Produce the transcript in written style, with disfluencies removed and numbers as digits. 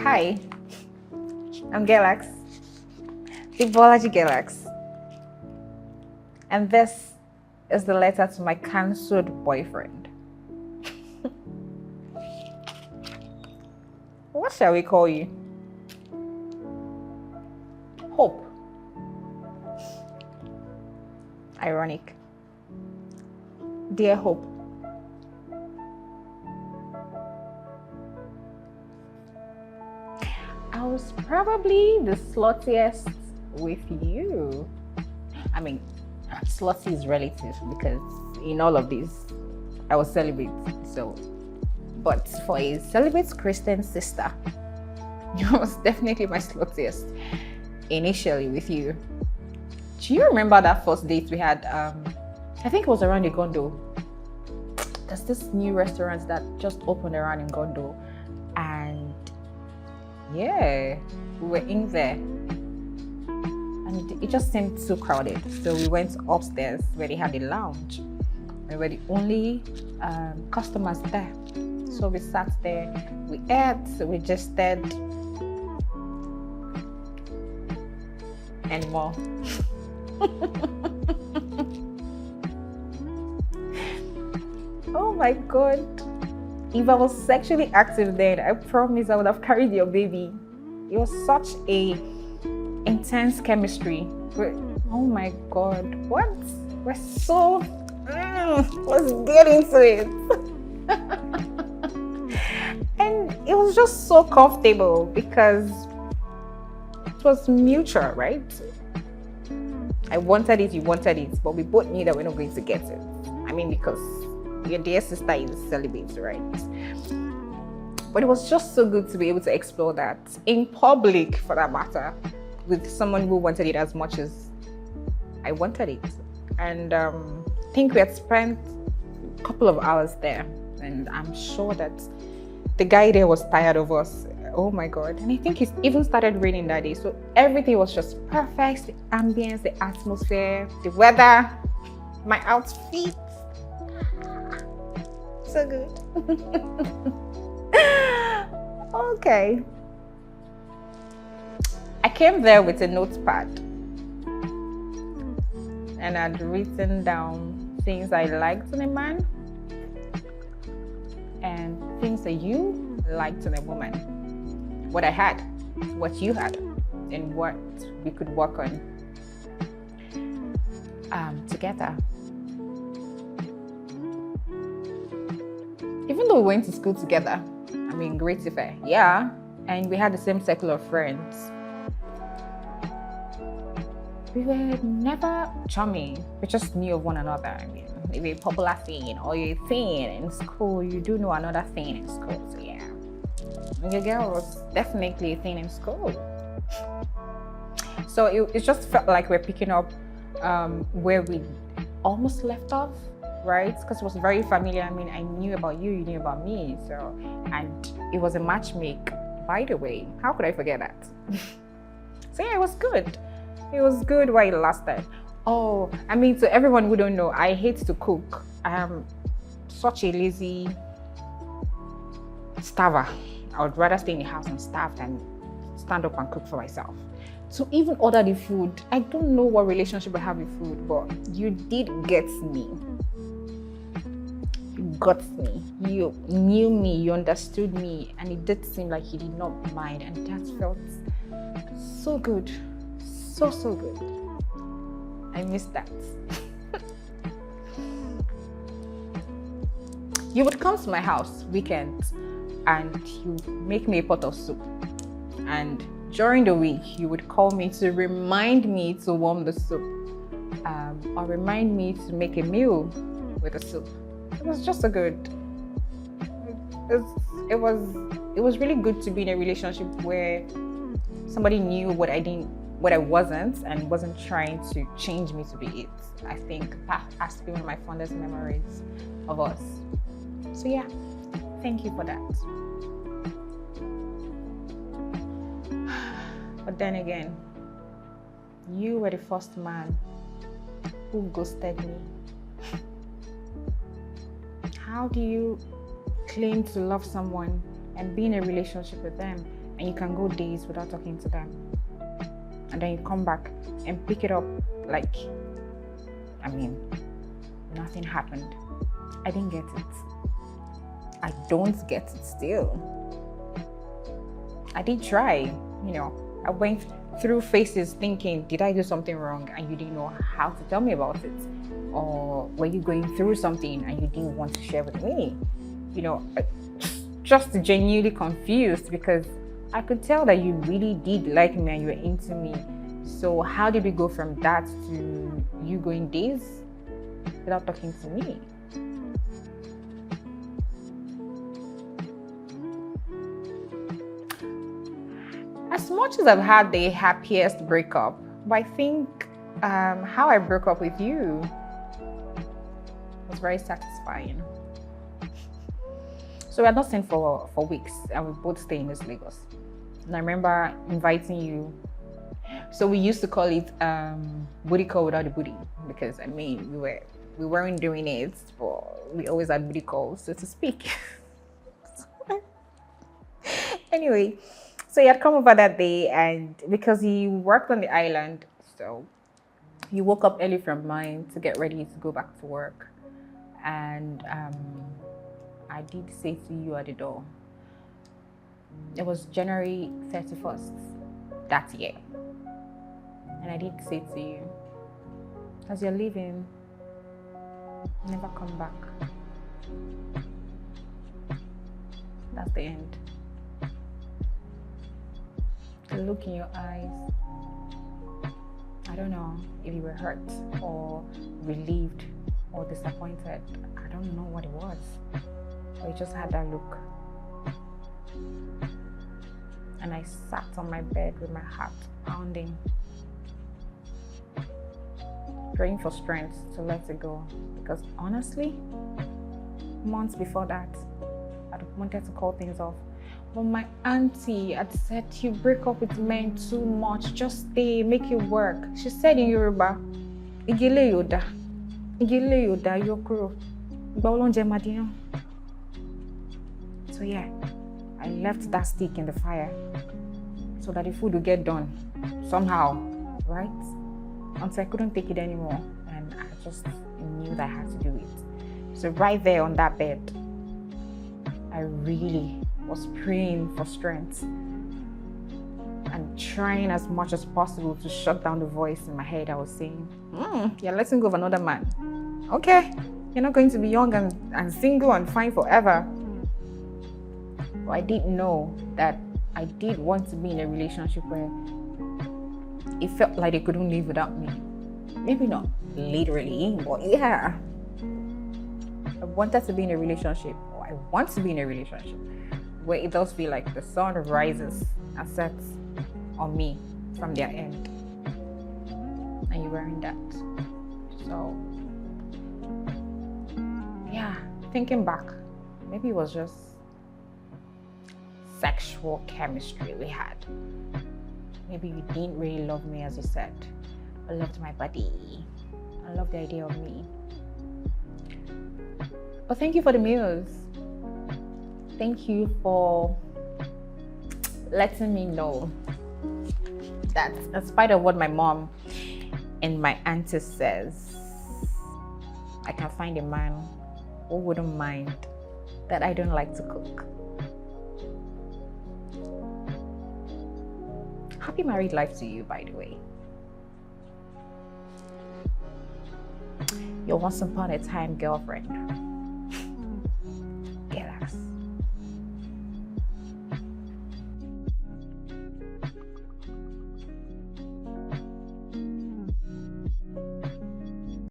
Hi, I'm Gelax, the biology Gelax, and this is the letter to my cancelled boyfriend. What shall we call you? Hope. Ironic. Dear Hope. I was probably the sluttiest with you. I mean, slutty is relative because in all of this, I was celibate. So, but for a celibate Christian sister, I was definitely my sluttiest initially with you. Do you remember that first date we had? I think it was around Gondo. There's this new restaurant that just opened around in Gondo, and yeah, we were in there and it just seemed so crowded, so we went upstairs where they had a lounge. We were the only customers there, so we sat there, we ate, we just ate and more. Oh my god, if I was sexually active then, I promise I would have carried your baby. It was such a intense chemistry. Oh my god, what? We're so... let's get into it. And it was just so comfortable because it was mutual, right? I wanted it, you wanted it, but we both knew that we're not going to get it. I mean, because your dear sister is celibate, right? But it was just so good to be able to explore that in public, for that matter, with someone who wanted it as much as I wanted it. And I think we had spent a couple of hours there, and I'm sure that the guy there was tired of us. Oh my god. And I think it even started raining that day, so everything was just perfect. The ambience, the atmosphere, the weather, my outfit. So good. Okay. I came there with a notepad and I'd written down things I liked in a man and things that you liked in a woman. What I had, what you had, and what we could work on together. Even though we went to school together, I mean, great affair, yeah, and we had the same circle of friends, we were never charming. We just knew of one another. I mean, if you're a popular thing or you're a thing in school, you do know another thing in school. So yeah, your girl was definitely a thing in school. So it just felt like we're picking up where we almost left off, right? Because it was very familiar. I mean, I knew about you, you knew about me. So, and it was a match make, by the way. How could I forget that? So yeah, it was good. It was good while it lasted. Oh, I mean, to everyone who don't know, I hate to cook. I am such a lazy starver. I would rather stay in the house and starve than stand up and cook for myself. So even order the food, I don't know what relationship I have with food, but you did get me. You got me. You knew me, you understood me, and it did seem like you did not mind, and that felt so good. So good. I miss that. You would come to my house weekends and you make me a pot of soup, and during the week you would call me to remind me to warm the soup, or remind me to make a meal with the soup. It was just so good. It was really good to be in a relationship where somebody knew what I wasn't, and wasn't trying to change me to be it. I think that has to be one of my fondest memories of us. So yeah, thank you for that. But then again, you were the first man who ghosted me. How do you claim to love someone and be in a relationship with them and you can go days without talking to them, and then you come back and pick it up like, I mean, nothing happened. I didn't get it. I don't get it still. I did try, I went through phases thinking, did I do something wrong and you didn't know how to tell me about it? Or were you going through something and you didn't want to share with me? Just genuinely confused, because I could tell that you really did like me and you were into me. So how did we go from that to you going days without talking to me? As much as I've had the happiest breakup, but I think how I broke up with you was very satisfying. So we had not seen for weeks, and we both stay in this Lagos. And I remember inviting you. So we used to call it booty call without the booty, because we weren't doing it, but we always had booty calls, so to speak. Anyway, so you had come over that day, and because you worked on the island, so you woke up early from mine to get ready to go back to work. And I did say to you at the door, it was January 31st that year. And I did say to you, as you're leaving, never come back. That's the end. The look in your eyes, I don't know if you were hurt or relieved or disappointed. I don't know what it was, but you just had that look. And I sat on my bed with my heart pounding, praying for strength to let it go. Because honestly, months before that, I wanted to call things off. But my auntie had said, you break up with men too much, just stay, make it work. She said in Yoruba, Igile Yoda, Yokuro. So yeah, I left that stick in the fire so that the food would get done somehow, right? Until I couldn't take it anymore, and I just knew that I had to do it. So right there on that bed, I really was praying for strength and trying as much as possible to shut down the voice in my head. I was saying, you're letting go of another man. Okay, you're not going to be young and single and fine forever. But I didn't know that I did want to be in a relationship where it felt like they couldn't live without me. Maybe not literally, but yeah. I wanted to be in a relationship, or I want to be in a relationship where it does feel like the sun rises and sets on me from their end. And you weren't that. So, yeah, thinking back, maybe it was just sexual chemistry we had. Maybe you didn't really love me as you said. I loved my body. I loved the idea of me. But thank you for the meals. Thank you for letting me know that in spite of what my mom and my auntie says, I can find a man who wouldn't mind that I don't like to cook. Happy married life to you, by the way. Your once upon a time girlfriend.